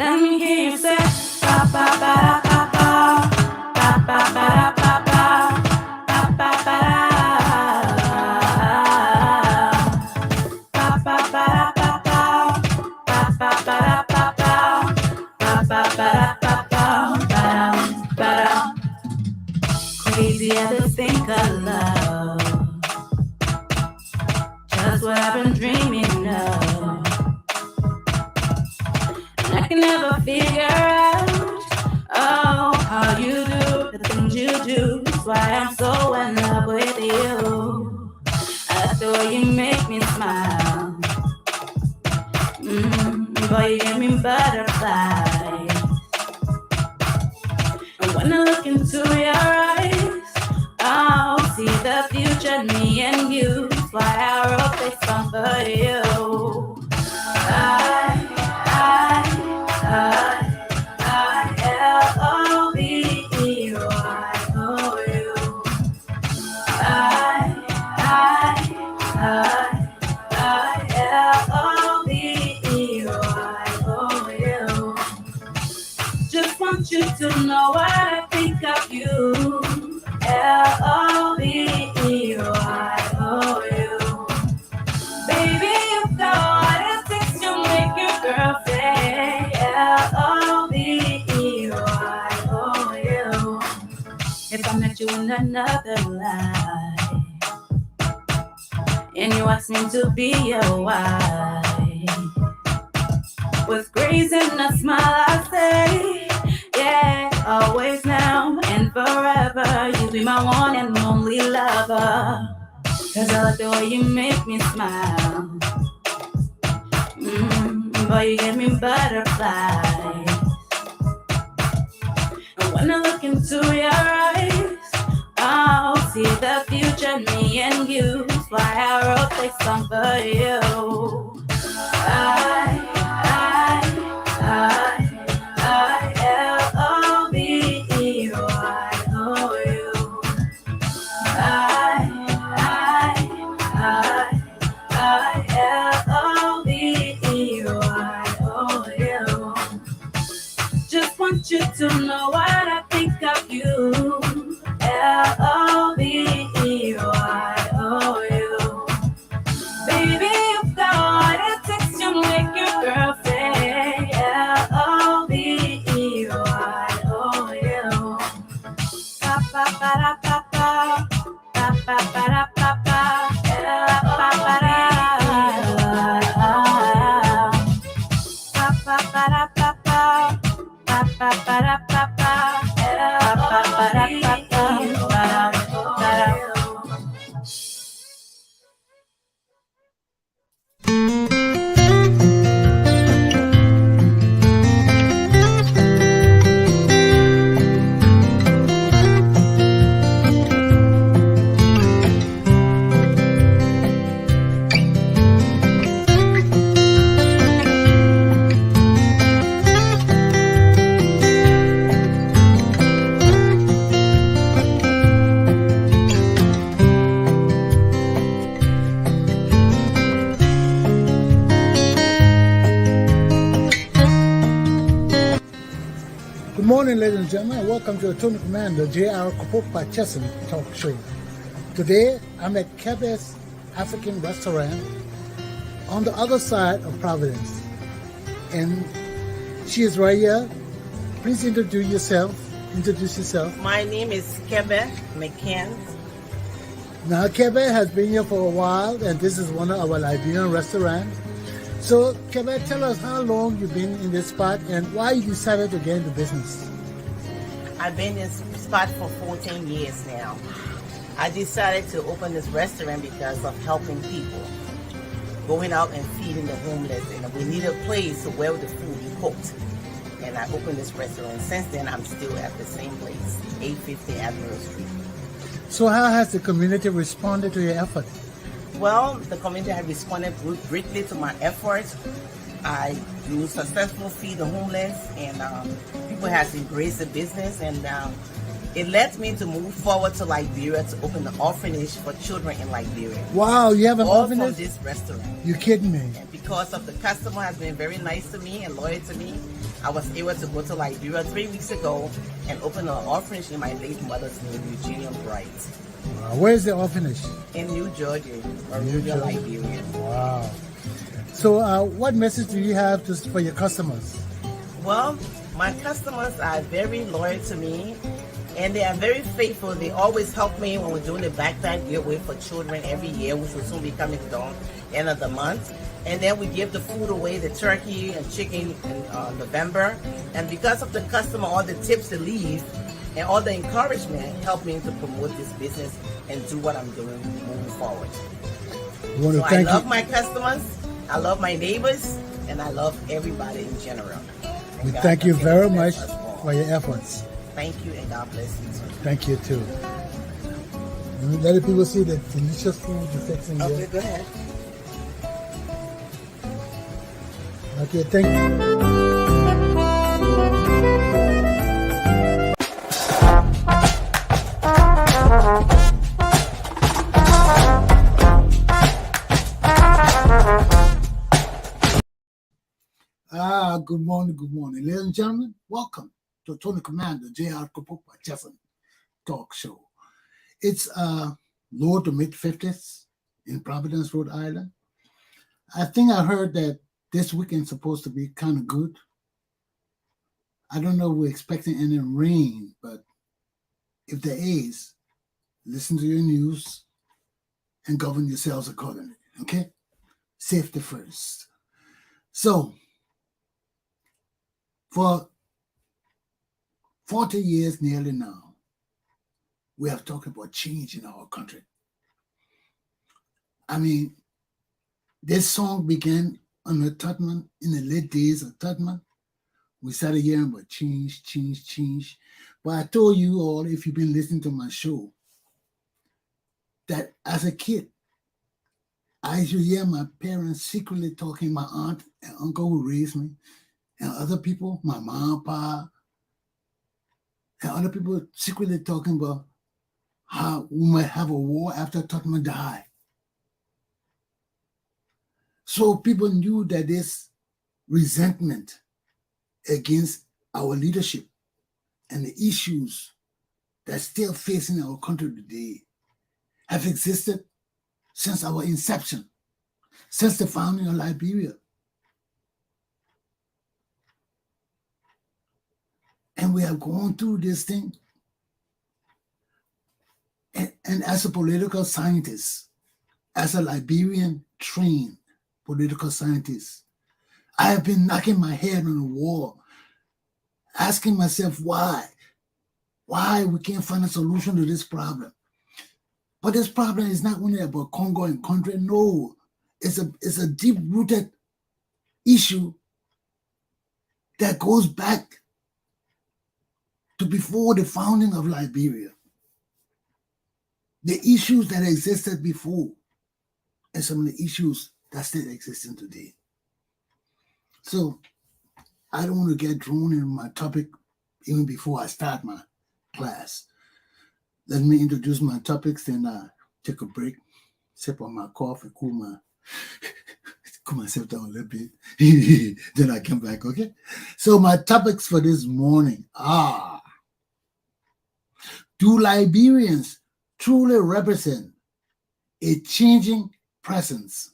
Let me hear you say ba ba ba da ba ba ba ba ba da ba ba ba ba ba da ba ba ba da ba ba ba ba da ba ba ba ba ba da ba. Crazy how to think of love, just what I've been dreaming of. I can never figure out, oh, how you do the things you do. That's why I'm so in love with you. I love the way you make me smile. Boy, you give me butterflies. And when I look into your eyes, I'll see the future, me and you. That's why I wrote this song for you. Just want you to know what I think of you. L-O-V-E-Y-O-U. Baby, you've got what it takes to make your girl say L-O-V-E-Y-O-U. If I met you in another life and you asked me to be your wife, with grace and a smile I say, yeah, always now and forever. You be my one and only lover. Cause I like the way you make me smile. Boy, you give me butterflies. And when I look into your eyes, I'll see the future, me and you. That's why I wrote this song for you. L-O-V-E-Y-O-U. L-O-V-E-Y-O-U. Just want you to know what I think of you. L-O-V-E-Y-O-U. Baby, you've got what it takes to make your girl say L-O-V-E-Y-O-U. Ba ba ba da ba ba ba ba ba da ba ba ba ba da ba ba ba da ba ba ba ba ba da ba ba ba ba da ba ba. Good morning, ladies and gentlemen. Welcome to Attorney Commander J.R. Glapohkpa Chesson talk show. Today, I'm at Kebe's African restaurant on the other side of Providence. And she is right here. Please introduce yourself. My name is Kebe McCann. Now, Kebe has been here for a while, and this is one of our Liberian restaurants. So, Kebe, tell us how long you've been in this spot and why you decided to get into business. I've been in this spot for 14 years now. I decided to open this restaurant because of helping people, going out and feeding the homeless, and we need a place where the food is cooked. And I opened this restaurant. Since then, I'm still at the same place, 850 Admiral Street. So how has the community responded to your effort? Well, the community has responded greatly to my efforts. I successfully feed the homeless, and people have embraced the business, and it led me to move forward to Liberia to open the orphanage for children in Liberia. Wow, you have an All orphanage? from this restaurant. You're kidding me. And because of the customer has been very nice to me and loyal to me, I was able to go to Liberia 3 weeks ago and open an orphanage in my late mother's name, Eugenia Bright. Wow. Where's the orphanage? In New Jersey, Aruba, Liberia. Wow. So what message do you have for your customers? Well, my customers are very loyal to me and they are very faithful. They always help me when we're doing the backpack giveaway for children every year, which will soon be coming down end of the month. And then we give the food away, the turkey and chicken in November. And because of the customer, all the tips they leave and all the encouragement help me to promote this business and do what I'm doing moving forward. So I love my customers, I love my neighbors, and I love everybody in general. We thank you very much for your efforts. Thank you, and God bless you too. Thank you too. Let the people see the delicious food you're fixing here. Okay, go ahead. Okay, thank you. Good morning, good morning. Ladies and gentlemen, welcome to Tony Commander, J.R. Glapohkpa Chesson talk show. It's low to mid-50s in Providence, Rhode Island. I think I heard that this weekend's supposed to be kind of good. I don't know if we're expecting any rain, but if there is, listen to your news and govern yourselves accordingly, okay? Safety first. So, for 40 years nearly now, we have talked about change in our country. I mean, this song began under Tubman, in the late days of Tubman. We started hearing about change, change, change. But I told you all, if you've been listening to my show, that as a kid, I used to hear my parents secretly talking, my aunt and uncle who raised me, and other people, my mom, pa, and other people secretly talking about how we might have a war after Tubman died. So people knew that this resentment against our leadership and the issues that's still facing our country today have existed since our inception, since the founding of Liberia. And we have gone through this thing. And as a political scientist, as a Liberian trained political scientist, I have been knocking my head on the wall, asking myself why we can't find a solution to this problem. But this problem is not only about Congo and country. No, it's a deep-rooted issue that goes back to before the founding of Liberia. The issues that existed before and some of the issues that still existing today. So I don't want to get drawn in my topic even before I start my class. Let me introduce my topics, then take a break, sip on my coffee, cool myself down a little bit. Then I come back, okay? So my topics for this morning are: do Liberians truly represent a changing presence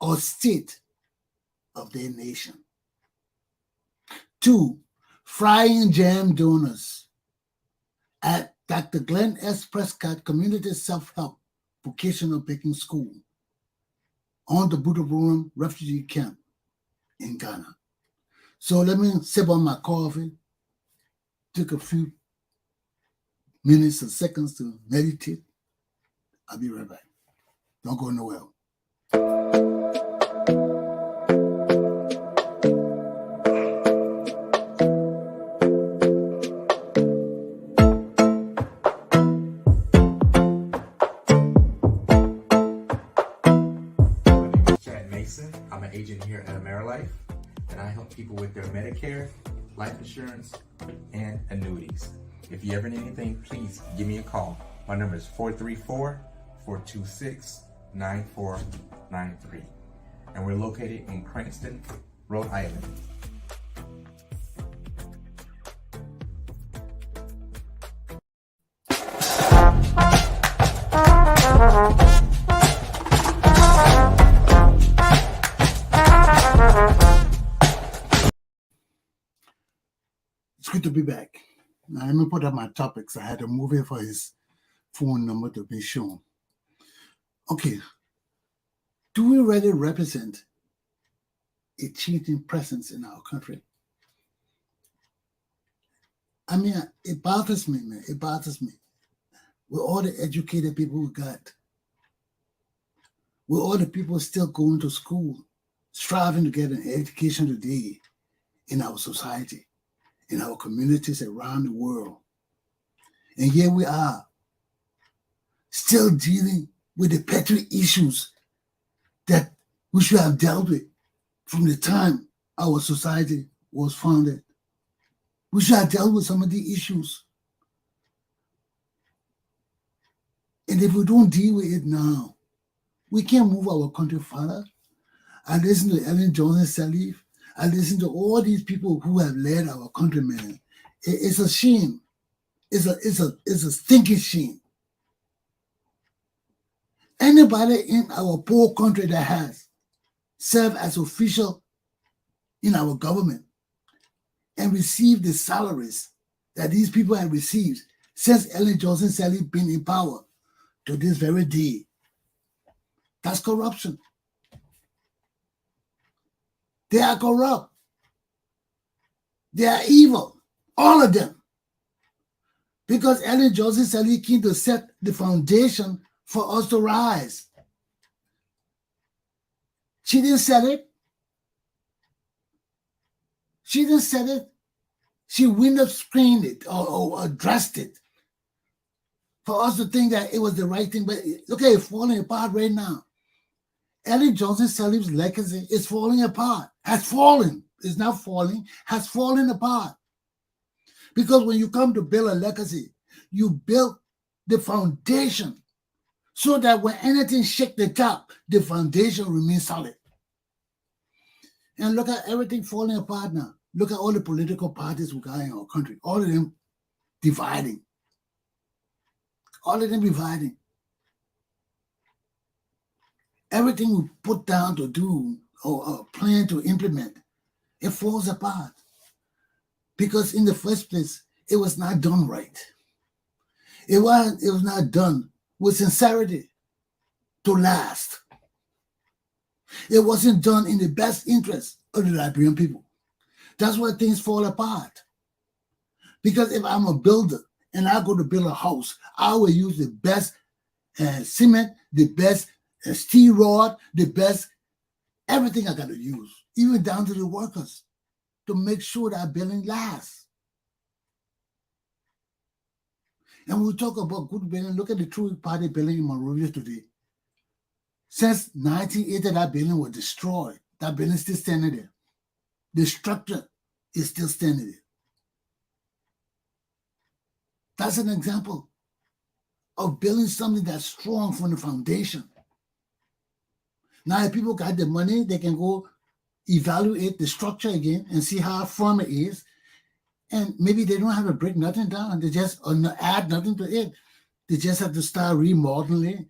or state of their nation? 2, frying jam donuts at Dr. Glenn S. Prescod Community Self-Help Vocational Baking School on the Buduburam Refugee Camp in Ghana. So let me sip on my coffee, take a few minutes or seconds to meditate. I'll be right back. Don't go nowhere. I'm an agent here at AmeriLife, and I help people with their Medicare, life insurance, and annuities. If you ever need anything, please give me a call. My number is 434-426-9493. And we're located in Cranston, Rhode Island. It's good to be back. Now, let me put up my topics. I had to move here for his phone number to be shown. Okay. Do we really represent a changing presence in our country? I mean, it bothers me, man. It bothers me. With all the educated people we got, with all the people still going to school, striving to get an education today in our society, in our communities around the world. And here we are, still dealing with the petty issues that we should have dealt with from the time our society was founded. We should have dealt with some of the issues. And if we don't deal with it now, we can't move our country further. I listen to Ellen Johnson Sirleaf. I listen to all these people who have led our country, man. It's a shame. It's a stinking shame. Anybody in our poor country that has served as official in our government and received the salaries that these people have received since Ellen Johnson Sirleaf been in power to this very day, that's corruption. They are corrupt. They are evil. All of them. Because Ellen Johnson Sirleaf came to set the foundation for us to rise. She didn't set it. She didn't set it. She window screened it or addressed it for us to think that it was the right thing. But look at it falling apart right now. Ellen Johnson Sirleaf's legacy is falling apart. Has fallen. It's not falling. Has fallen apart. Because when you come to build a legacy, you build the foundation so that when anything shake the top, the foundation remains solid. And look at everything falling apart now. Look at all the political parties we got in our country. All of them dividing. All of them dividing. Everything we put down to do or plan to implement, it falls apart. Because in the first place, it was not done right. It was not done with sincerity to last. It wasn't done in the best interest of the Liberian people. That's why things fall apart. Because if I'm a builder and I go to build a house, I will use the best cement, the best steel rod, the best, everything I got to use, even down to the workers, to make sure that building lasts. And when we talk about good building, look at the True Party building in Monrovia today. Since 1980, that building was destroyed. That building is still standing there. The structure is still standing there. That's an example of building something that's strong from the foundation. Now, if people got the money, they can go evaluate the structure again and see how firm it is. And maybe they don't have to break nothing down. They just add nothing to it. They just have to start remodeling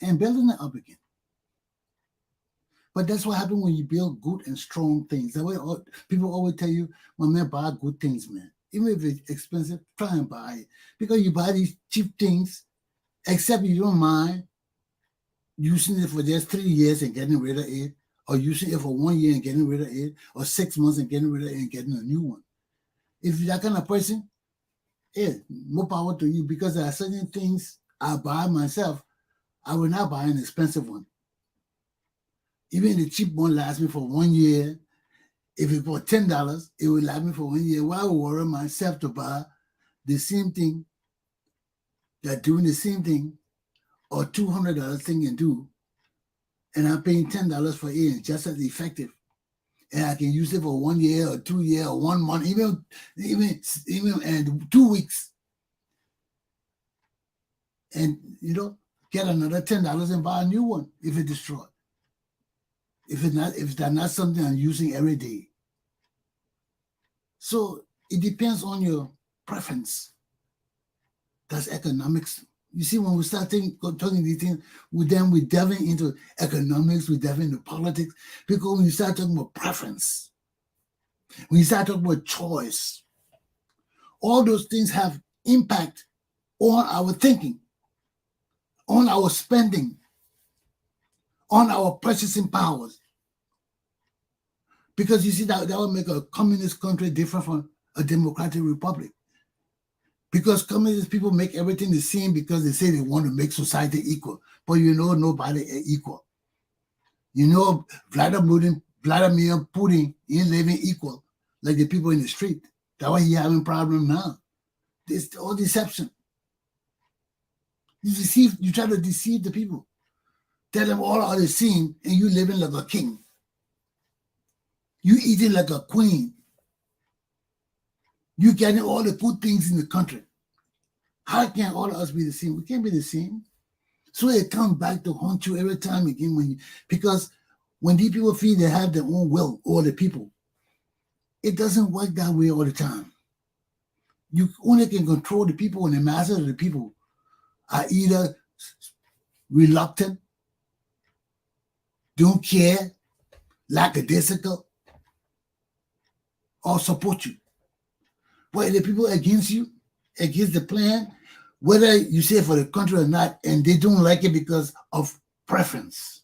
and building it up again. But that's what happens when you build good and strong things. That way, people always tell you, my man, buy good things, man. Even if it's expensive, try and buy it. Because you buy these cheap things, except you don't mind using it for just 3 years and getting rid of it, or using it for 1 year and getting rid of it, or 6 months and getting rid of it and getting a new one. If you're that kind of person, more power to you, because there are certain things I buy myself, I will not buy an expensive one. Even the cheap one lasts me for 1 year. If it for $10, it will last me for 1 year. Why would I worry myself to buy the same thing, that doing the same thing, or $200 thing and do, and I'm paying $10 for it, and just as effective. And I can use it for 1 year or 2 years or 1 month, even 2 weeks. and get another $10 and buy a new one if it's destroyed. If that's not something I'm using every day. So it depends on your preference. That's economics. You see, when we start talking these things, we delving into economics, we delving into politics, because when you start talking about preference, when you start talking about choice, all those things have impact on our thinking, on our spending, on our purchasing powers. Because you see, that will make a communist country different from a democratic republic. Because communist people make everything the same because they say they want to make society equal. But nobody is equal. Vladimir Putin ain't living equal like the people in the street. That's why he having problem now. It's all deception. You try to deceive the people. Tell them all are the same and you living like a king. You eating like a queen. You getting all the good things in the country. How can all of us be the same? We can't be the same. So it comes back to haunt you every time again because when these people feel they have their own will over the people, it doesn't work that way all the time. You only can control the people when the masses of the people are either reluctant, don't care, lackadaisical, or support you. But if the people against you, against the plan, whether you say for the country or not, and they don't like it because of preference,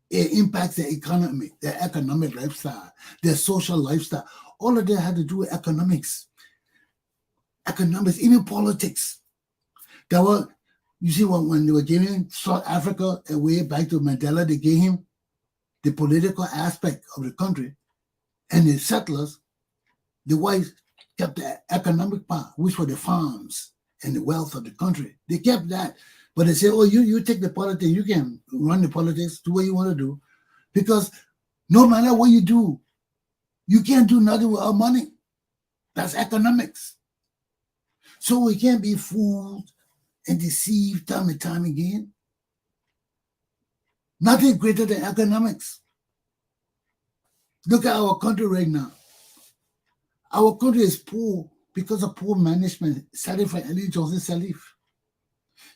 it impacts their economy, their economic lifestyle, their social lifestyle. All of that had to do with economics. Economics, even politics. You see, when they were giving South Africa away back to Mandela, they gave him the political aspect of the country, and the settlers, the whites, kept the economic part, which were the farms and the wealth of the country. They kept that. But they say, you take the politics, you can run the politics, do what you want to do. Because no matter what you do, you can't do nothing without money. That's economics. So we can't be fooled and deceived time and time again. Nothing greater than economics. Look at our country right now. Our country is poor because of poor management, starting from Ellen Johnson Sirleaf.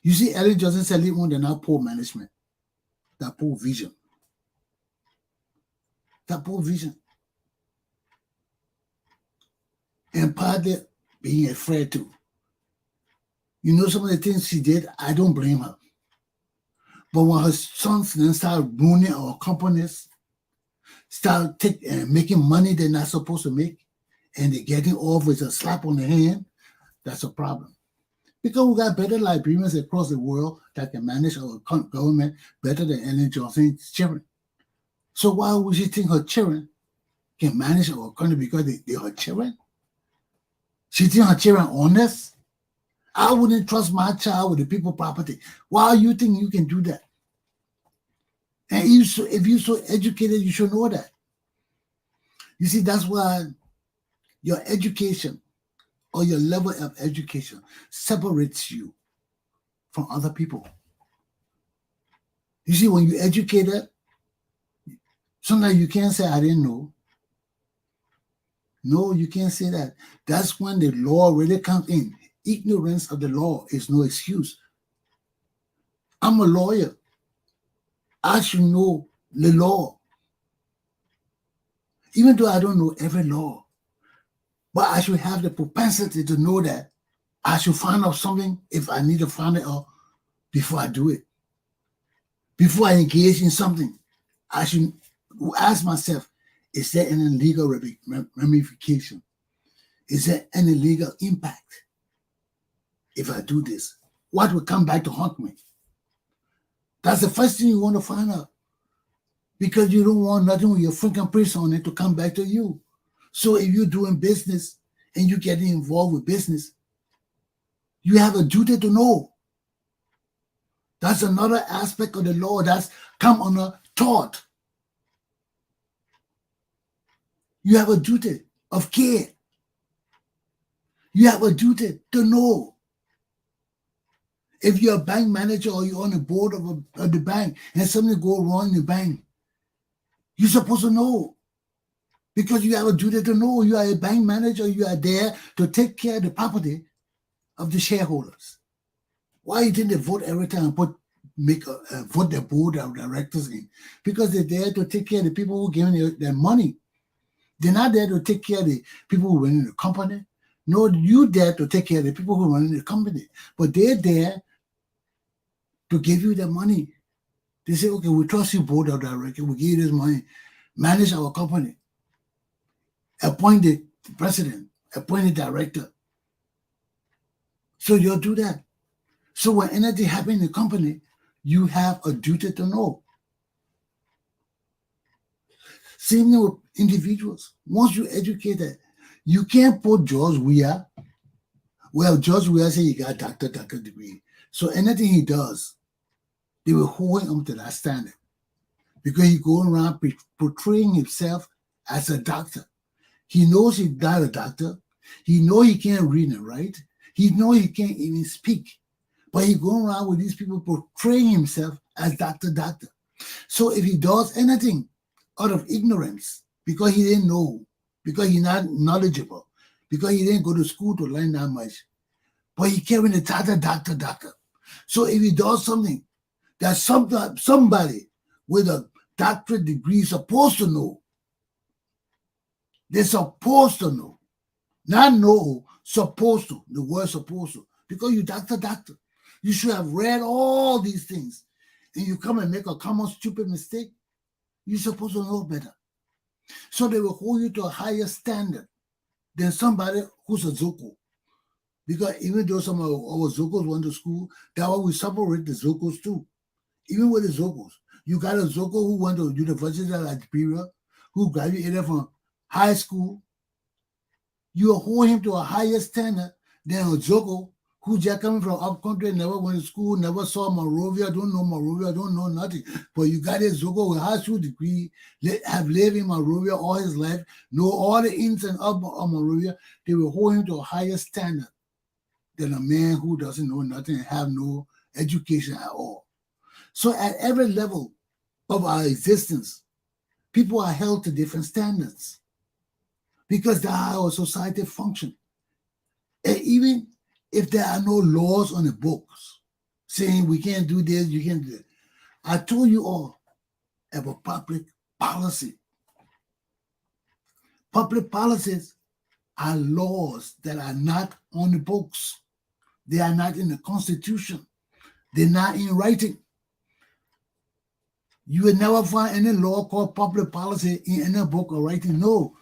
You see, Ellen Johnson Sirleaf wanted not poor management, that poor vision. That poor vision. And partly being afraid too. Some of the things she did, I don't blame her. But when her sons then start ruining our companies, start making money they're not supposed to make, and they're getting off with a slap on the hand, that's a problem. Because we got better Liberians across the world that can manage our government better than Ellen Johnson's children. So why would she think her children can manage our country because they're her children? She think her children honest? I wouldn't trust my child with the people's property. Why you think you can do that? And if you're so educated, you should know that. You see, that's why your education or your level of education separates you from other people. You see, when you're educated, sometimes you can't say, I didn't know. No, you can't say that. That's when the law really comes in. Ignorance of the law is no excuse. I'm a lawyer. I should know the law. Even though I don't know every law. But I should have the propensity to know that I should find out something if I need to find it out before I do it. Before I engage in something, I should ask myself, is there any legal ramification? Is there any legal impact if I do this? What will come back to haunt me? That's the first thing you want to find out. Because you don't want nothing with your fingerprints on it to come back to you. So if you're doing business and you're getting involved with business, you have a duty to know. That's another aspect of the law that's come under taught. You have a duty of care. You have a duty to know. If you're a bank manager or you're on the board of the bank and something go wrong in the bank, you're supposed to know. Because you have a duty to know. You are a bank manager. You are there to take care of the property of the shareholders. Why you think they vote every time and vote their board of directors in? Because they're there to take care of the people who giving their money. They're not there to take care of the people who running the company. No, you there to take care of the people who running the company. But they're there to give you the money. They say, okay, we trust you, board of directors. We give you this money. Manage our company. Appoint the president. Appoint the director. So you'll do that. So when anything happens in the company, you have a duty to know. Same thing with individuals. Once you educate that, you can't put George Weah. Well, George Weah said he got doctor degree. So anything he does, they will hold him to that standard. Because he's going around portraying himself as a doctor. He knows he's not a doctor. He knows he can't read and write. He knows he can't even speak. But he's going around with these people portraying himself as doctor. So if he does anything out of ignorance, because he didn't know, because he's not knowledgeable, because he didn't go to school to learn that much, but he carrying the doctor. So if he does something that somebody with a doctorate degree is supposed to know, they're supposed to know. Not know, supposed to. The word supposed to. Because you doctor. You should have read all these things. And you come and make a common stupid mistake. You're supposed to know better. So they will hold you to a higher standard than somebody who's a Zoko. Because even though some of our Zokos went to school, that's why we separate the Zokos too. Even with the Zokos. You got a Zoko who went to University of Liberia, who graduated from high school. You hold him to a higher standard than a Zoko who just coming from up country, never went to school, never saw Monrovia, don't know nothing. But you got a Zoko with a high school degree, have lived in Monrovia all his life, know all the ins and outs of Monrovia. They will hold him to a higher standard than a man who doesn't know nothing and have no education at all. So at every level of our existence, people are held to different standards because that's how our society functions. And even if there are no laws on the books saying we can't do this, you can't do that, I told you all about public policy. Public policies are laws that are not on the books. They are not in the Constitution. They're not in writing. You will never find any law called public policy in any book or writing. No.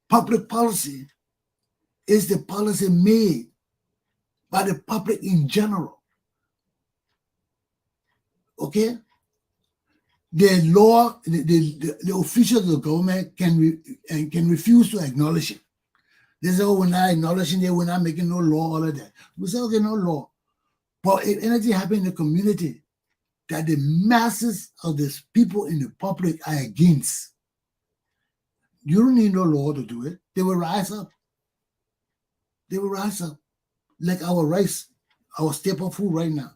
Public policy is the policy made by the public in general. Okay? The law, the officials of the government can refuse to acknowledge it. They say, oh, we're not acknowledging it, we're not making no law, all of that. We say, okay, no law. But if anything happens in the community that the masses of the people in the public are against, you don't need no law to do it. They will rise up. They will rise up. Like our rice, our staple food right now.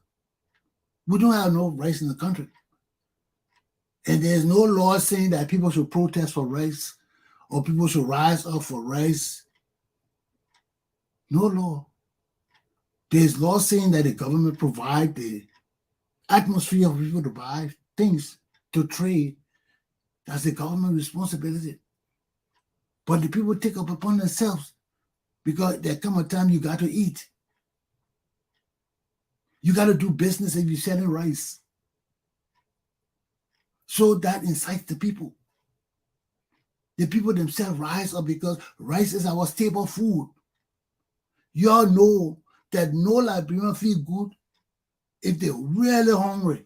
We don't have no rice in the country. And there's no law saying that people should protest for rice or people should rise up for rice. No law. There's law saying that the government provide the atmosphere for people to buy things, to trade. That's the government responsibility. But the people take up upon themselves because there come a time you got to eat. You got to do business if you're selling rice. So that incites the people. The people themselves rise up because rice is our staple food. You all know that no Liberian feel good if they're really hungry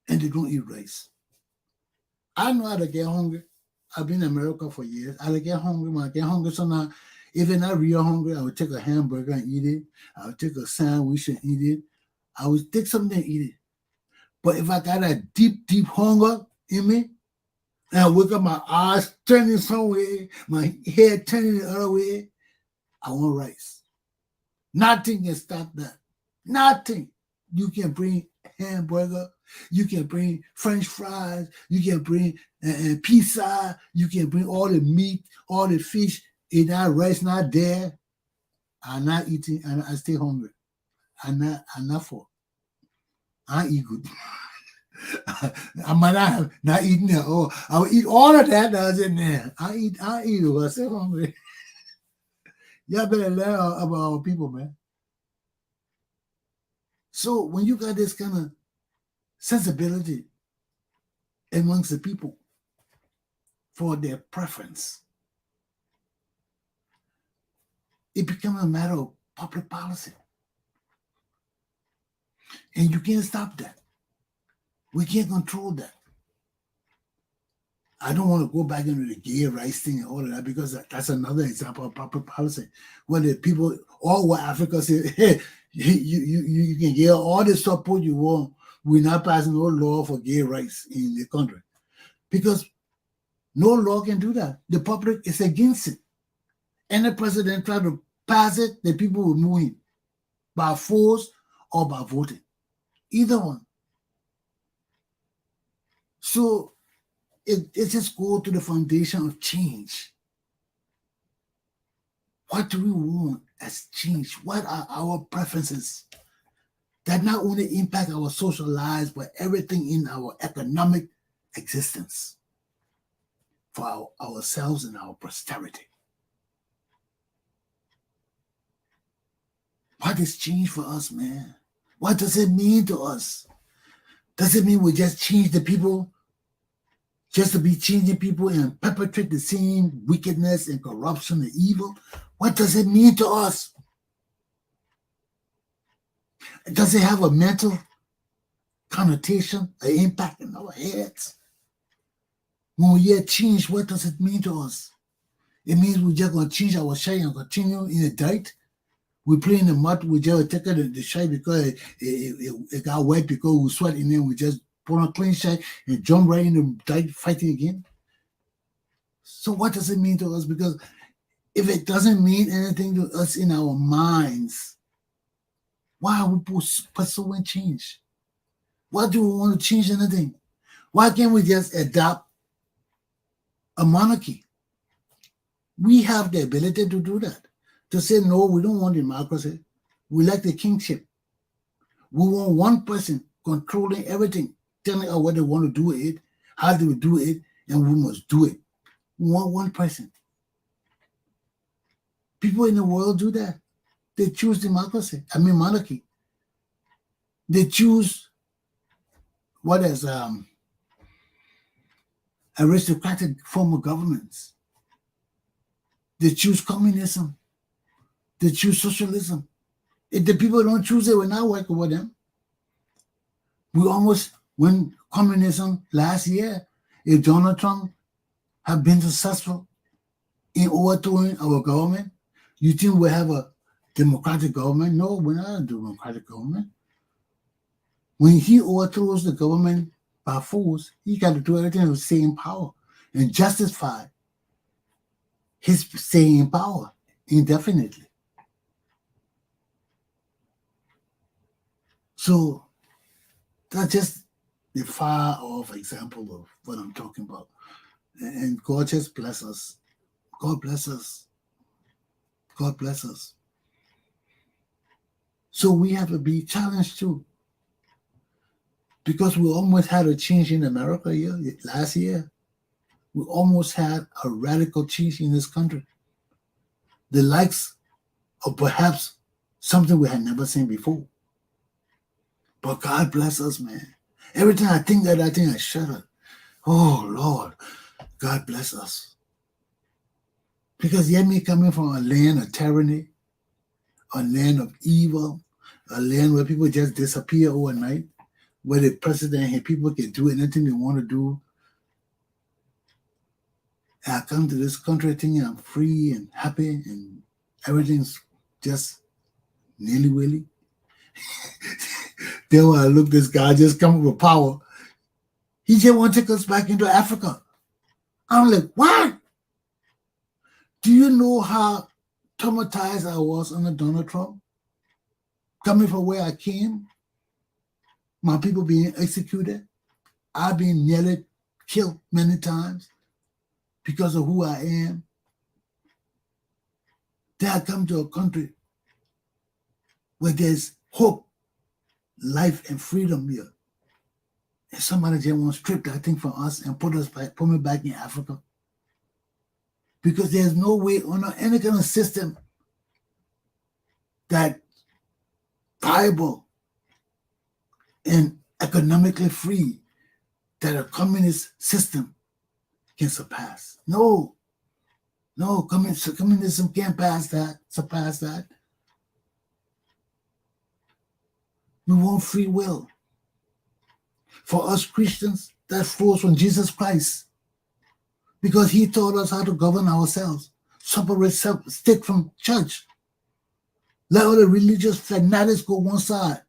and they don't eat rice. I know how to get hungry. I've been in America for years. I get hungry. When I get hungry, sometimes if I'm not real hungry, I would take a hamburger and eat it. I would take a sandwich and eat it. I would take something and eat it. But if I got a deep hunger in me, and I wake up, my eyes turning some way, my head turning the other way, I want rice. Nothing can stop that. Nothing. You can bring hamburger. You can bring French fries. You can bring pizza. You can bring all the meat, all the fish. If that rice not there, I'm not eating and I stay hungry. I'm not for. I eat good. I might not eating it. Oh, I will eat all of that that's in there. I eat it. I stay hungry. Y'all better learn about our people, man. So when you got this kind of sensibility amongst the people for their preference, it becomes a matter of public policy. And you can't stop that. We can't control that. I don't want to go back into the gay rights thing and all of that because that's another example of public policy where the people all over Africa say, hey, you can get all the support you want. We're not passing no law for gay rights in the country because no law can do that. The public is against it. And the president try to pass it, the people will move him by force or by voting. Either one. So it just goes to the foundation of change. What do we want as change? What are our preferences that not only impact our social lives, but everything in our economic existence for ourselves and our posterity? What is change for us, man? What does it mean to us? Does it mean we just change the people just to be changing people and perpetrate the same wickedness and corruption and evil? What does it mean to us? Does it have a mental connotation, an impact in our heads? When we hear change, what does it mean to us? It means we're just going to change our shape and continue in the dirt. We play in the mud, we just take the shape because it got wet because we sweat in there. We just put on clean shape and jump right in the dirt fighting again. So what does it mean to us? Because if it doesn't mean anything to us in our minds, why are we pursuing change? Why do we want to change anything? Why can't we just adopt a monarchy? We have the ability to do that. To say, no, we don't want democracy. We like the kingship. We want one person controlling everything, telling us what they want to do with it, how do we do it, and we must do it. We want one person. People in the world do that. They choose monarchy. They choose what is aristocratic form of governments. They choose communism. They choose socialism. If the people don't choose it, we're not working with them. We almost went communism last year. If Donald Trump had been successful in overthrowing our government, you think we'll have a democratic government? No, we're not a democratic government. When he overthrows the government by force, he got to do everything to stay in power and justify his staying in power indefinitely. So that's just the far off example of what I'm talking about. And God just bless us. God bless us. God bless us. So we have to be challenged too. Because we almost had a change in America last year. We almost had a radical change in this country. The likes of perhaps something we had never seen before. But God bless us, man. Every time I think that, I shudder. Oh, Lord, God bless us. Because yet me coming from a land of tyranny, a land of evil, a land where people just disappear overnight, where the president and people can do anything they want to do. And I come to this country thinking I'm free and happy and everything's just nilly-willy. Then when I look, this guy just come with power. He just want to take us back into Africa. I'm like, what? Do you know how traumatized I was under Donald Trump? Coming from where I came, my people being executed. I've been nearly killed many times because of who I am. Then I come to a country where there's hope, life, and freedom here. And somebody just wants to strip that thing from us and put me back in Africa. Because there's no way on any kind of system that viable and economically free that a communist system can surpass. No, communism can't surpass that. We want free will. For us Christians, that flows from Jesus Christ. Because he taught us how to govern ourselves. Separate state from church. Let all the religious fanatics go one side.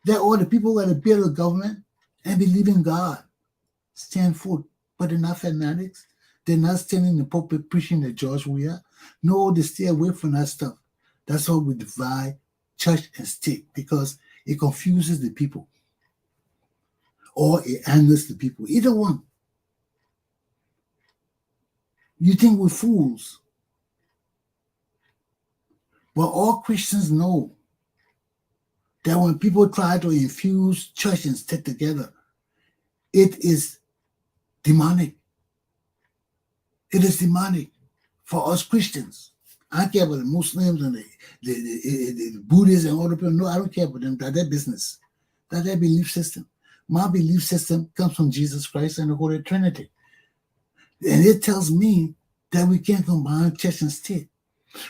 Let all the people that build a government and believe in God stand forth. But they're not fanatics. They're not standing in the pulpit preaching that George we are. No, they stay away from that stuff. That's how we divide church and state, because it confuses the people or it angers the people. Either one. You think we're fools. But all Christians know that when people try to infuse church and state together, it is demonic. It is demonic for us Christians. I don't care about the Muslims and the Buddhists and all the people. No, I don't care about them. That's their business. That's their belief system. My belief system comes from Jesus Christ and the Holy Trinity. And it tells me that we can't combine church and state.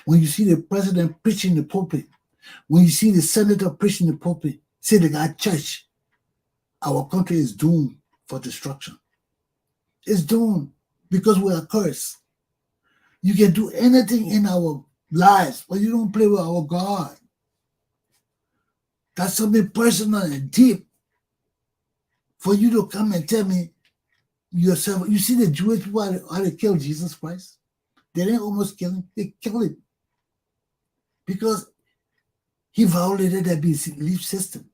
When you see the president preaching the pulpit, when you see the senator preaching the pulpit, say they got church, our country is doomed for destruction. It's doomed because we are cursed. You can do anything in our lives, but you don't play with our God. That's something personal and deep for you to come and tell me yourself. You see the Jewish people, how they killed Jesus Christ? They didn't almost kill him. They killed him because he violated their belief system.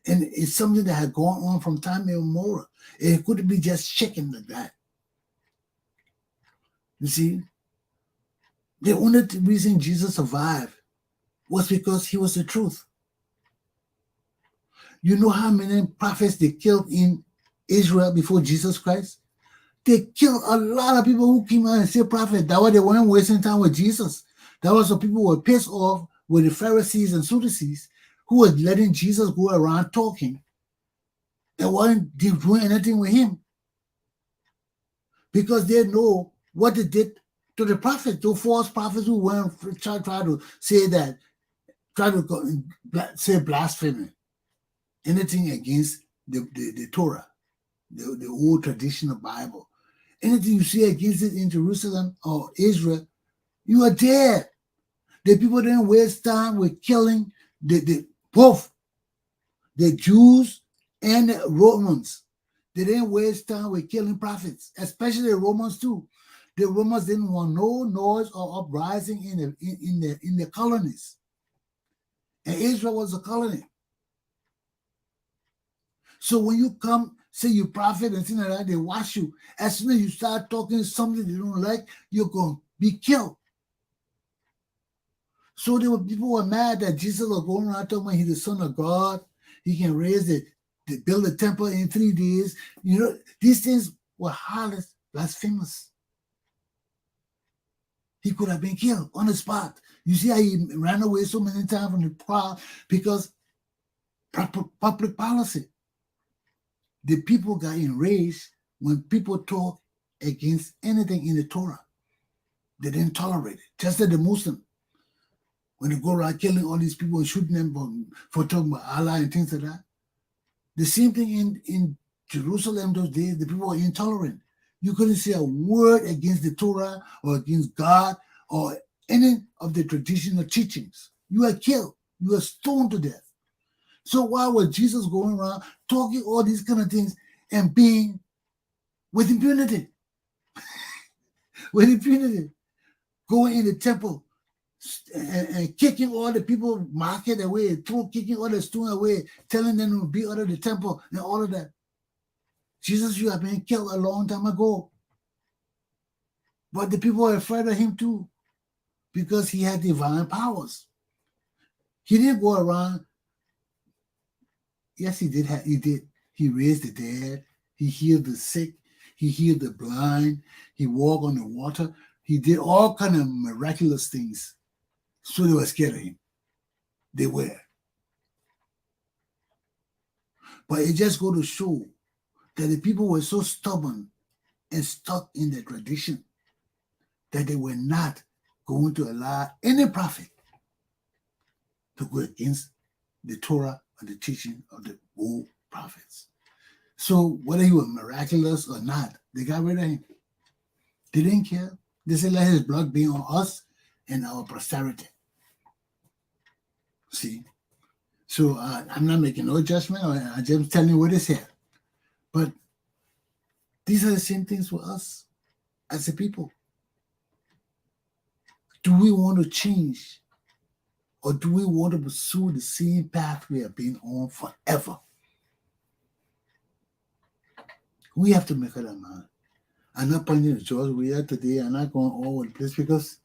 And it's something that had gone on from time immemorial. It couldn't be just shaken like that. You see, the only reason Jesus survived was because he was the truth. You know how many prophets they killed in Israel before Jesus Christ? They killed a lot of people who came out and said prophet. That was they weren't wasting time with Jesus. That was the people who were pissed off with the Pharisees and Sadducees who were letting Jesus go around talking and weren't doing anything with him. Because they know what they did to the prophets, those false prophets who went try to say that, try to say blasphemy, anything against the Torah, the old traditional Bible. Anything you see against it in Jerusalem or Israel, you are dead. The people didn't waste time with killing both the Jews and the Romans. They didn't waste time with killing prophets, especially the Romans too. The Romans didn't want no noise or uprising in the colonies. And Israel was a colony. So when you come, say you prophet and things like that, they watch you. As soon as you start talking something they don't like, you're going to be killed. So people were mad that Jesus was going around talking about he's the Son of God. He can build a temple in 3 days. You know, these things were highly blasphemous. He could have been killed on the spot. You see how he ran away so many times from the crowd because public policy. The people got enraged when people talk against anything in the Torah. They didn't tolerate it. Just like the Muslim, when they go around killing all these people and shooting them for talking about Allah and things like that. The same thing in Jerusalem those days, the people were intolerant. You couldn't say a word against the Torah or against God or any of the traditional teachings. You were killed. You were stoned to death. So why was Jesus going around talking all these kind of things and being with impunity? With impunity. Going in the temple, and kicking all the people market away, kicking all the stone away, telling them to be out of the temple and all of that. Jesus, you have been killed a long time ago. But the people were afraid of him too, because he had divine powers. He didn't go around. Yes, he did. He raised the dead. He healed the sick. He healed the blind. He walked on the water. He did all kind of miraculous things. So they were scared of him. They were. But it just goes to show that the people were so stubborn and stuck in their tradition that they were not going to allow any prophet to go against the Torah and the teaching of the old prophets. So whether he was miraculous or not, they got rid of him. They didn't care. They said, let his blood be on us and our posterity. See? So I'm not making no judgment. I'm just telling you what is here. But these are the same things for us as a people. Do we want to change? Or do we want to pursue the same path we have been on forever? We have to make up our mind. I'm not pointing to George we are today. I'm not going all over the place because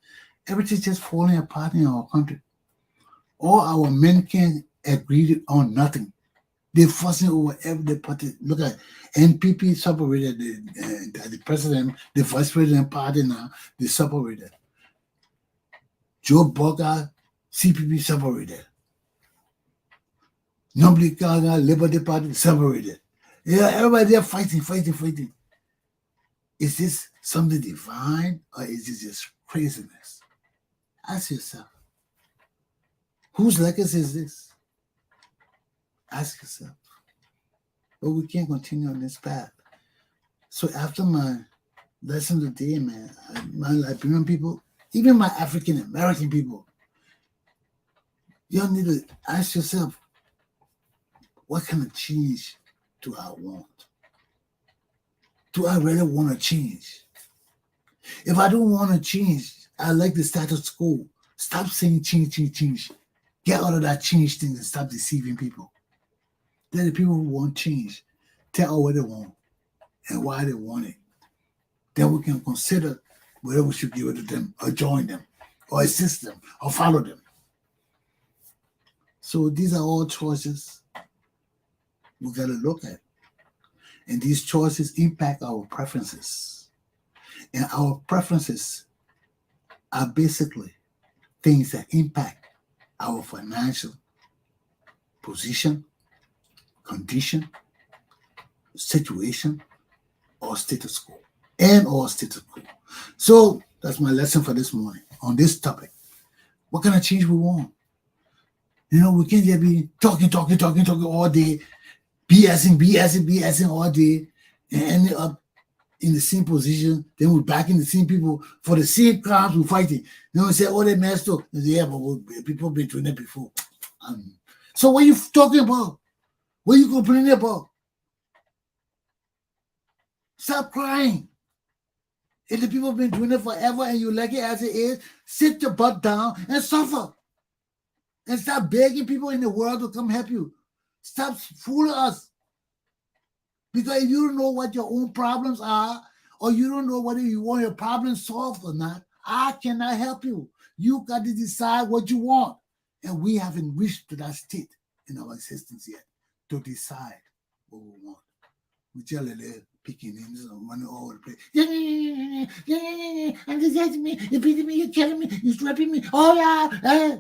everything's just falling apart in our country. All our men can agree on nothing. They're fussing over every party. Look at NPP separated the president, the vice president party now, they separated. Joe Boga, CPP separated. Nobly Kaga, Liberty Party separated. Yeah, everybody there fighting. Is this something divine or is it just craziness? Ask yourself. Whose legacy is this? Ask yourself. But we can't continue on this path. So after my lesson today, man, my Liberian people, even my African American people, you need to ask yourself, what kind of change do I want? Do I really want to change? If I don't want to change, I like the status quo. Stop saying change. Get out of that change thing and stop deceiving people. Then the people who want change, tell what they want and why they want it. Then we can consider whether we should give it to them or join them or assist them or follow them. So these are all choices we got to look at. And these choices impact our preferences. And our preferences are basically things that impact our financial position, condition, situation, or status quo. So that's my lesson for this morning on this topic. What kind of change we want? We can't just be talking all day, BSing all day, and ending up in the same position. Then we're back in the same people for the same crimes we're fighting. We say, they messed up. Yeah, but people have been doing it before. So what are you talking about? What are you complaining about? Stop crying. If the people have been doing it forever and you like it as it is, sit your butt down and suffer. And stop begging people in the world to come help you. Stop fooling us. Because if you don't know what your own problems are, or you don't know whether you want your problems solved or not, I cannot help you. You got to decide what you want. And we haven't reached to that state in our existence yet to decide what we want. We just picking names and running all over the place. Yeah. I'm just me. You're beating me. You're killing me. You're stripping me. Oh, yeah.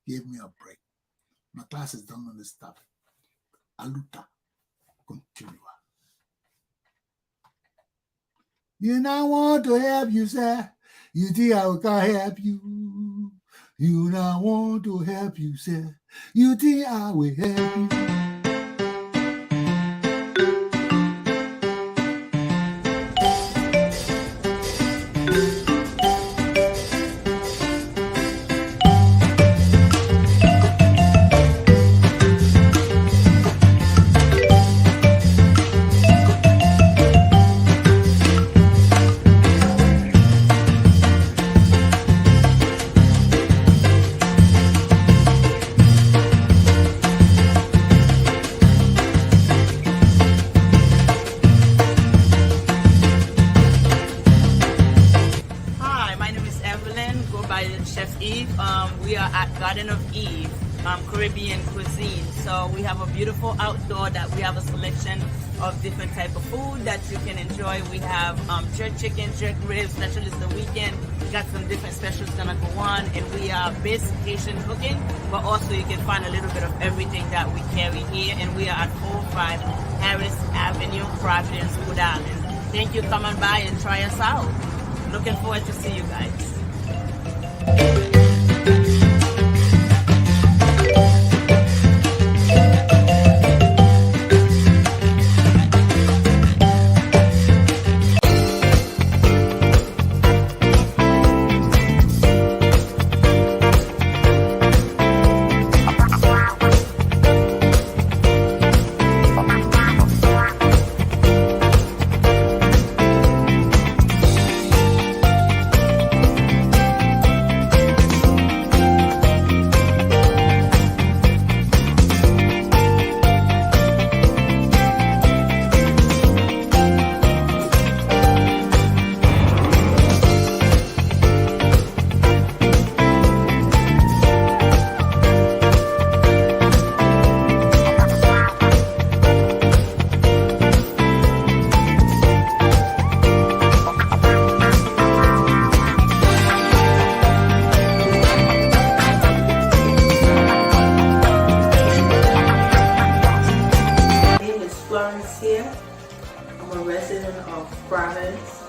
Give me a break. My class is done on this stuff. Aluta. Continua. You now want to help you, sir. You think I can help you. You now want to help you, sir. You think I will help you. at Garden of Eve, Caribbean cuisine. So we have a beautiful outdoor that we have a selection of different type of food that you can enjoy. We have jerk chicken, jerk ribs, especially it's the weekend. We got some different specials gonna go on, and we are basic Haitian cooking, but also you can find a little bit of everything that we carry here. And we are at 405 Harris Avenue, Providence, Rhode Island. Thank you, come on by and try us out. Looking forward to see you guys. I'm a resident of Providence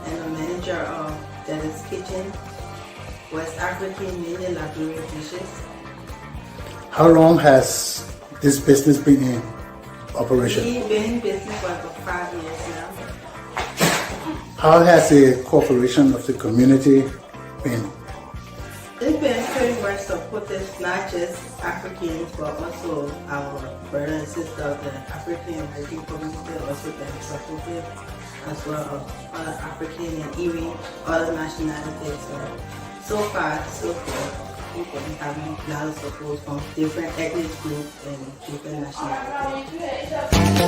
and a manager of Doughnuts Kitchen, West African, mainly Liberian dishes. How long has this business been in operation? We've been in business for about 5 years now. How has the cooperation of the community been? They've been pretty much supportive, not just Africans, but also our brothers and sisters of the African and Haitian community also been supportive, as well as other African and even other nationalities. So far, so good. We've been having a lot of support from different ethnic groups and different nationalities.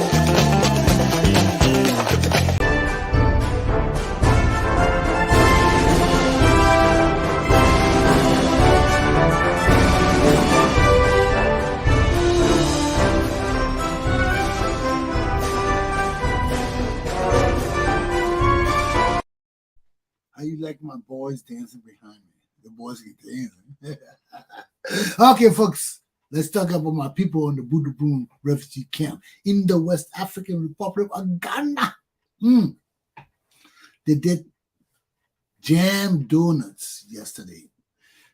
How you like my boys dancing behind me? The boys get dancing. Okay, folks, let's talk about my people on the Buduburam refugee camp in the West African Republic of Ghana. They did jam donuts yesterday.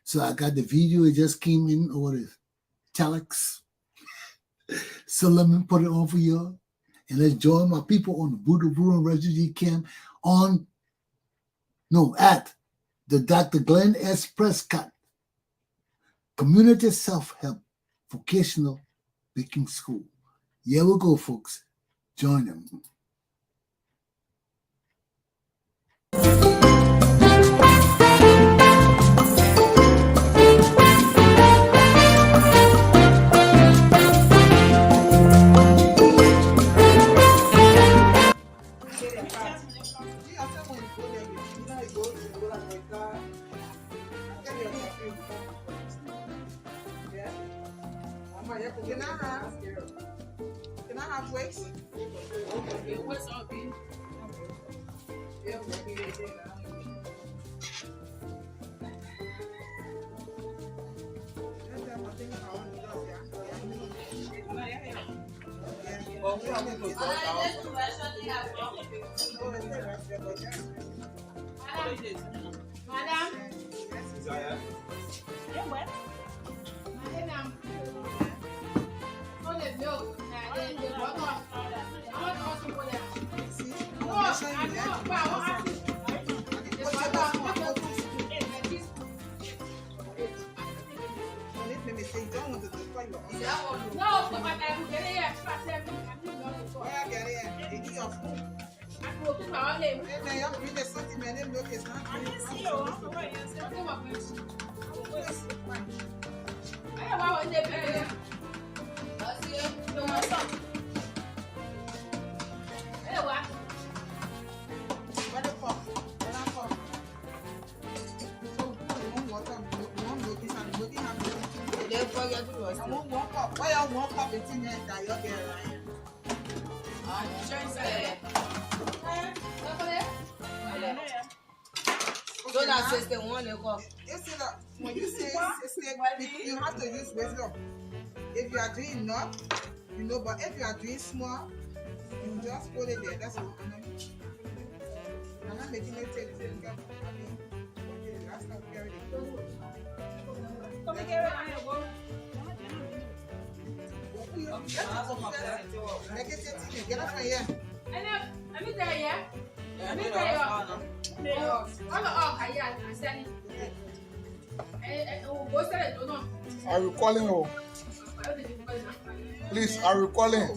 So I got the video. It just came in over the telex. So let me put it on for y'all. And let's join my people on the Buduburam refugee camp at the Dr. Glenn S. Prescod Community Self-Help Vocational Baking School. Here we go, folks. Join them. Can I have weights? What's up, B? Madam? Yeah, what? Why you want cup of tea that you get right? So that says the one you go. When you say system, you have to use wisdom. If you are doing enough, you know, but if you are doing small, you just put it there. That's all. I'm not making it take the last time carried it. Get up from here. Let me tell you. Let me tell you. Are you calling her? Please, are you calling?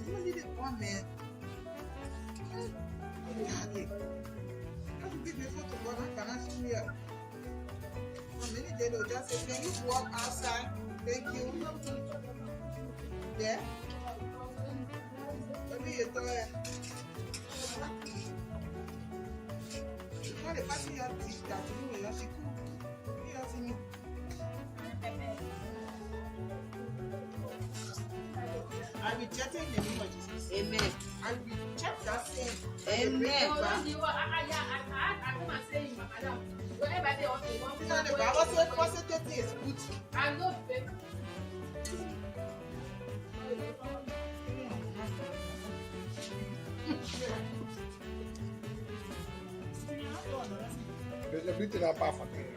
Just say, can you walk outside? Thank you. Yeah. Maybe you throw it. Quand les patients y ont dit, t'as toujours eu un chico. Il y a aussi mis. I reject it in the name of Jesus. Amen. I reject that sin. Amen. The Bible says positivity is good. I know it. Le but n'a pas fait.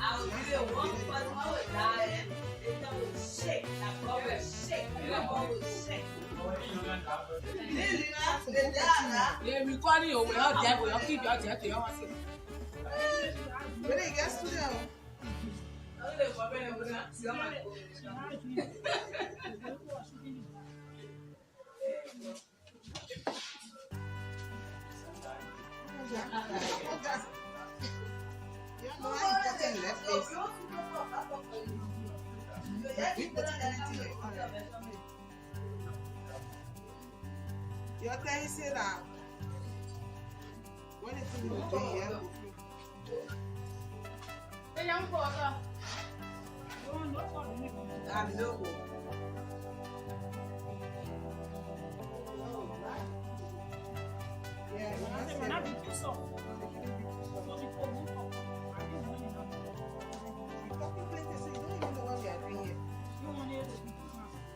I'll give you one person who would die. It will shake. That ball will shake. That ball will shake. They're recording your way out there. We'll keep your jet. You want to see. When it gets to them. Your thing say that when it's in the day, I'm no.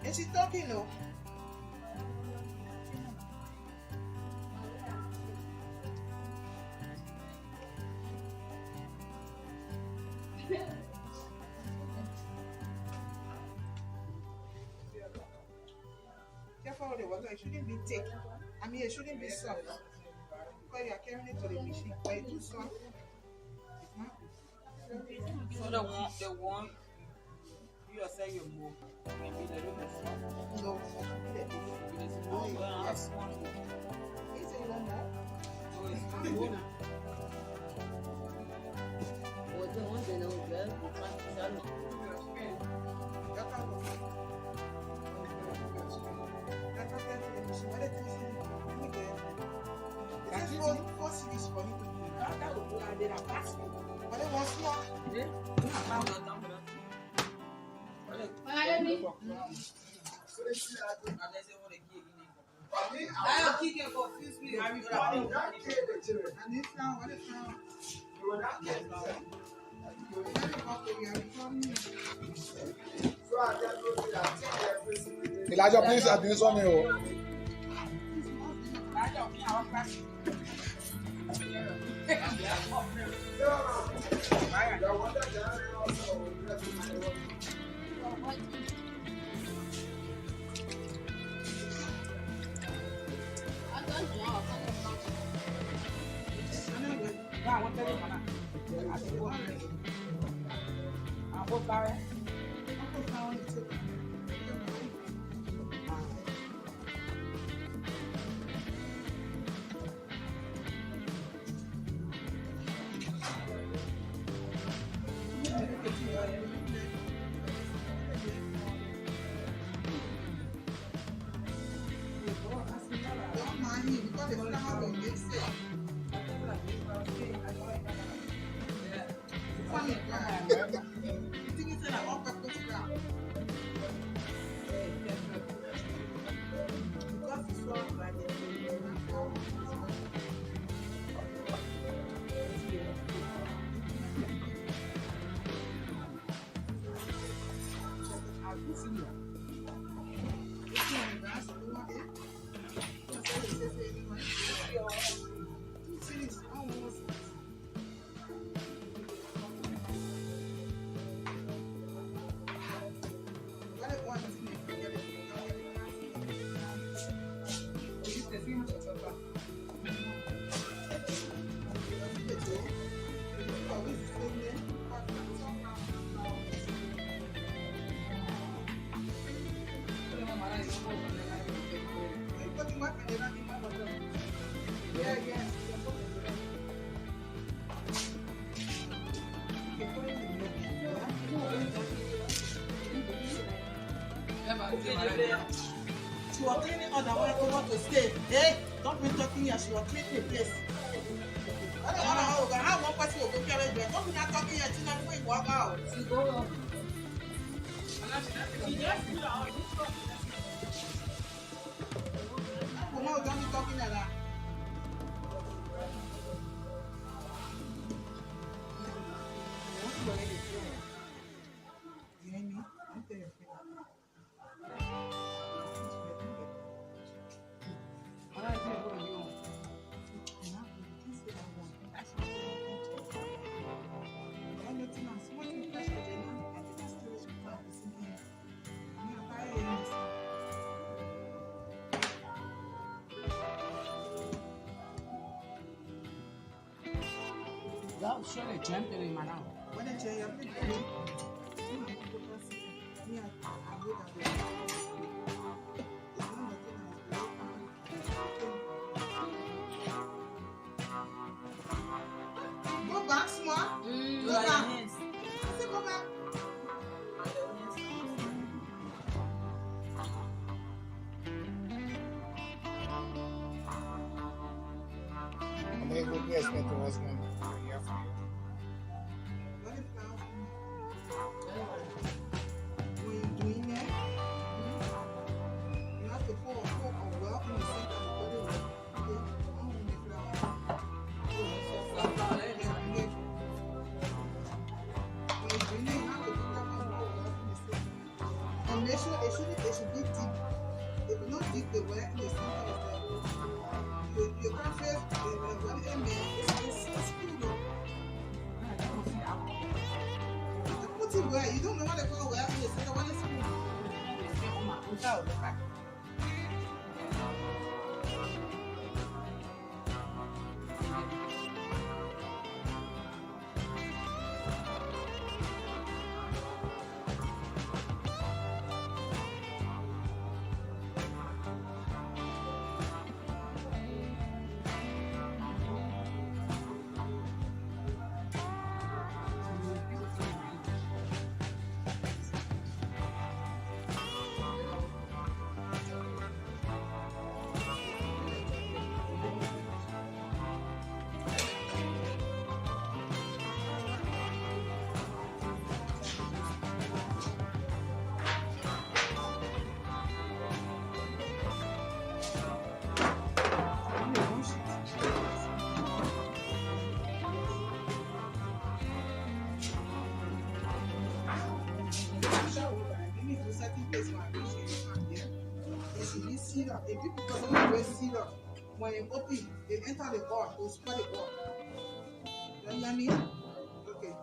And she's talking, no? Careful with the water, it shouldn't be thick. I mean, it shouldn't be soft. Because you are carrying it to the machine. But it's too soft. So the one you are saying you move. Maybe the room is No. it's more. Yes. Is it one more? So it's more. What the one they know, girl, you can't tell me. I keep you confused me. I'm recording. And this now, what is now? Elijah, please administer me. She was cleaning all the way over to stay. Hey, don't be talking here. She was cleaning the place. I don't know how one person will go carry there. Don't be not talking here. She's not going to walk out. She go up. Don't be talking like that. You hear me? I'm telling you. Surely jumping in my mouth. When I tell you, go back, smart. Go back. I said, go back. And they will be expected to us one year from you. When you're doing that, you have to pour a well in the center and put it in the flour. When you're doing it, you have to do that and pour a well in the center. And make sure it should be deep. If you not deep, the well in the center is there. You can't face the well in there. It's cool. Put it where? You don't know what they call well in the center. What is it? If people don't wear syrup, when you open, they enter the bar, they spoil the bar. You know what I mean? Okay.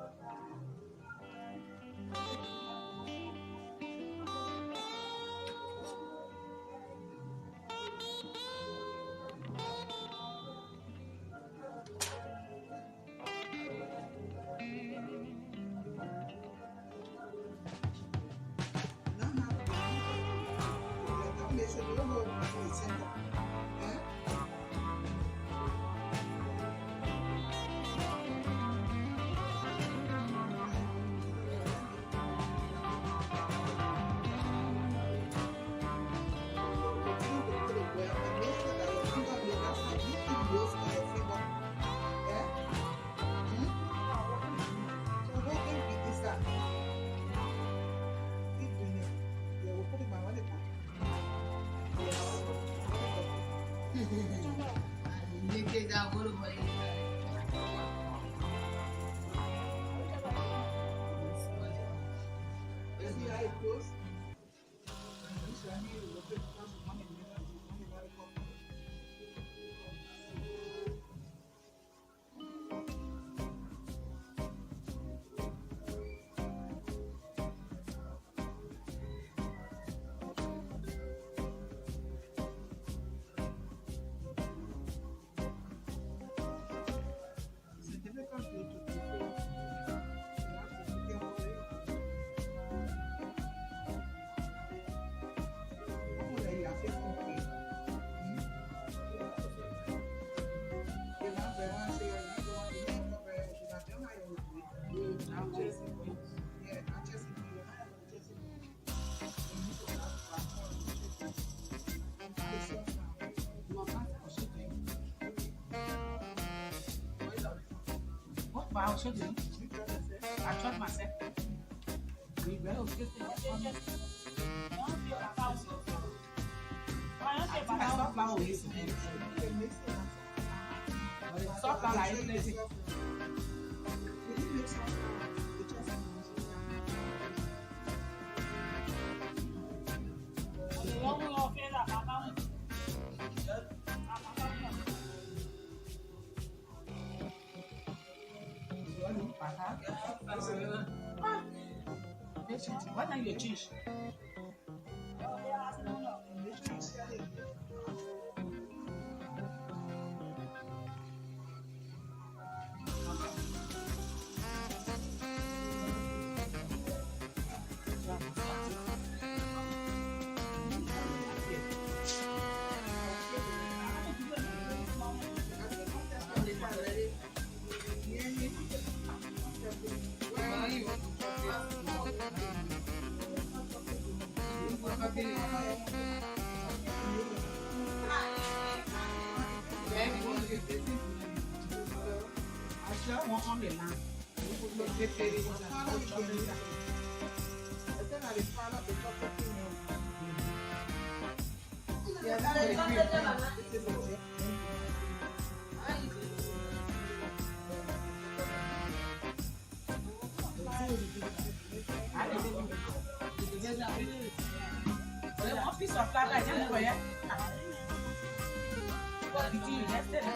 I'll show you. I trust myself. We will just what are your cheese? One piece of flour, I don't know where. What did you yesterday?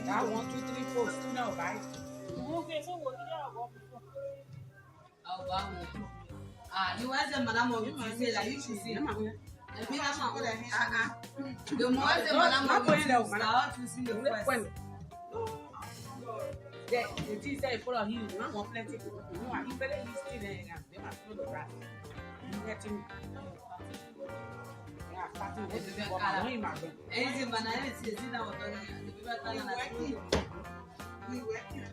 I 1, 2, 3, 4, still no, right? Okay, so what did you go before? Oh, wow. You was a madam of you say that you should see. The more the madam of I to see your first. The tea say full of healing. I want plenty. You are even listening there. They must know the right. You get him. Yeah, starting with the work. Anything, but I didn't see it now. The people are working. We working.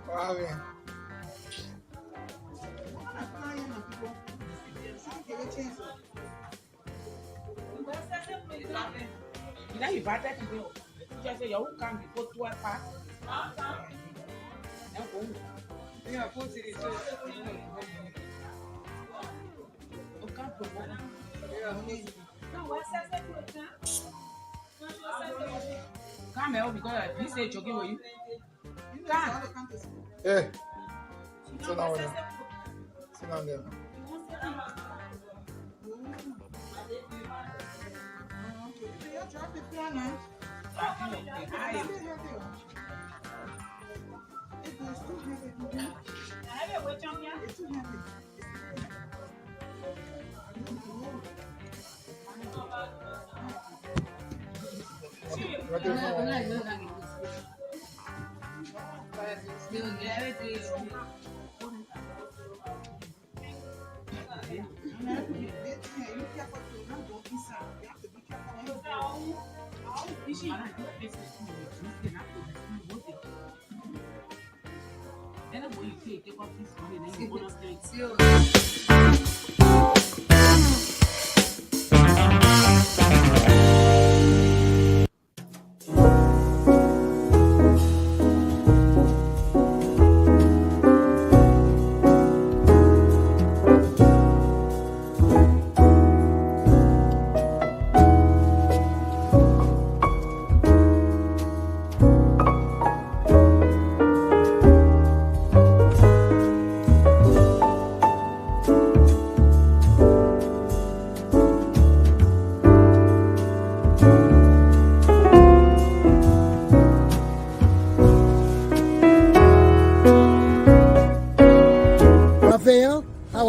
Wow, yeah. You know, you better to go. Just say you can't be put to a pass. Yeah, put it in. Come here because you say joking with you. Come. Hey. Sit down there. Sit down there.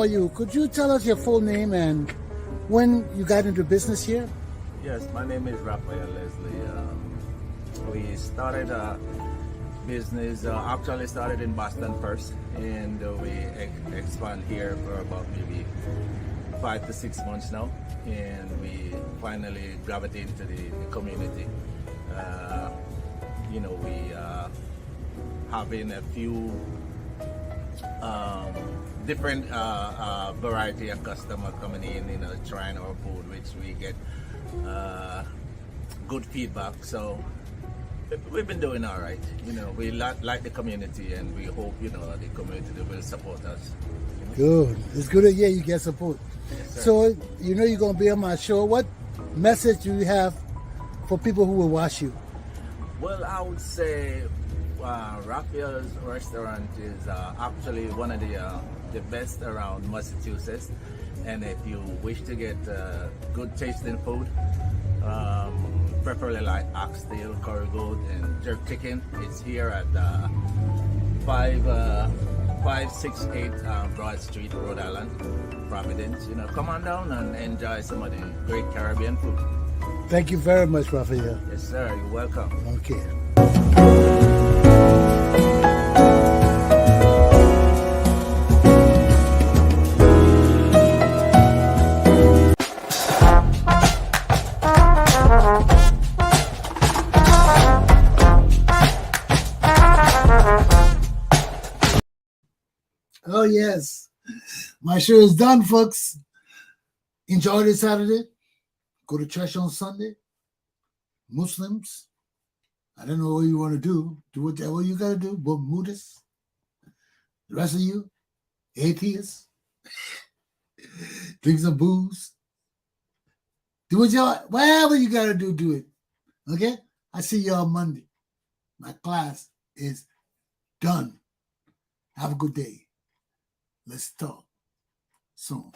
are you? Could you tell us your full name and when you got into business here? Yes, my name is Raphael Leslie. We started a business, actually started in Boston first, and we expand here for about maybe 5 to 6 months now, and we finally gravitate into the community. You know, we having a few different variety of customer coming in, you know, trying our food, which we get good feedback. So we've been doing all right. You know, we like the community, and we hope, you know, the community will support us. Good. It's good to hear you get support. Yes, So, you know you're going to be on my show. What message do you have for people who will watch you? Well, I would say Raphael's restaurant is actually one of the best around Massachusetts. And if you wish to get good tasting food, preferably like oxtail, curry goat, and jerk chicken, it's here at 568 Broad Street, Rhode Island, Providence. You know, come on down and enjoy some of the great Caribbean food. Thank you very much, Raphael. Yes, sir. You're welcome. Okay. Oh, yes. My show is done, folks. Enjoy this Saturday. Go to church on Sunday. Muslims, I don't know what you want to do. Do whatever you got to do. But Buddhists, the rest of you, atheists, drink some booze. Do whatever you got to do, do it. Okay? I see you on Monday. My class is done. Have a good day. Let's talk soon.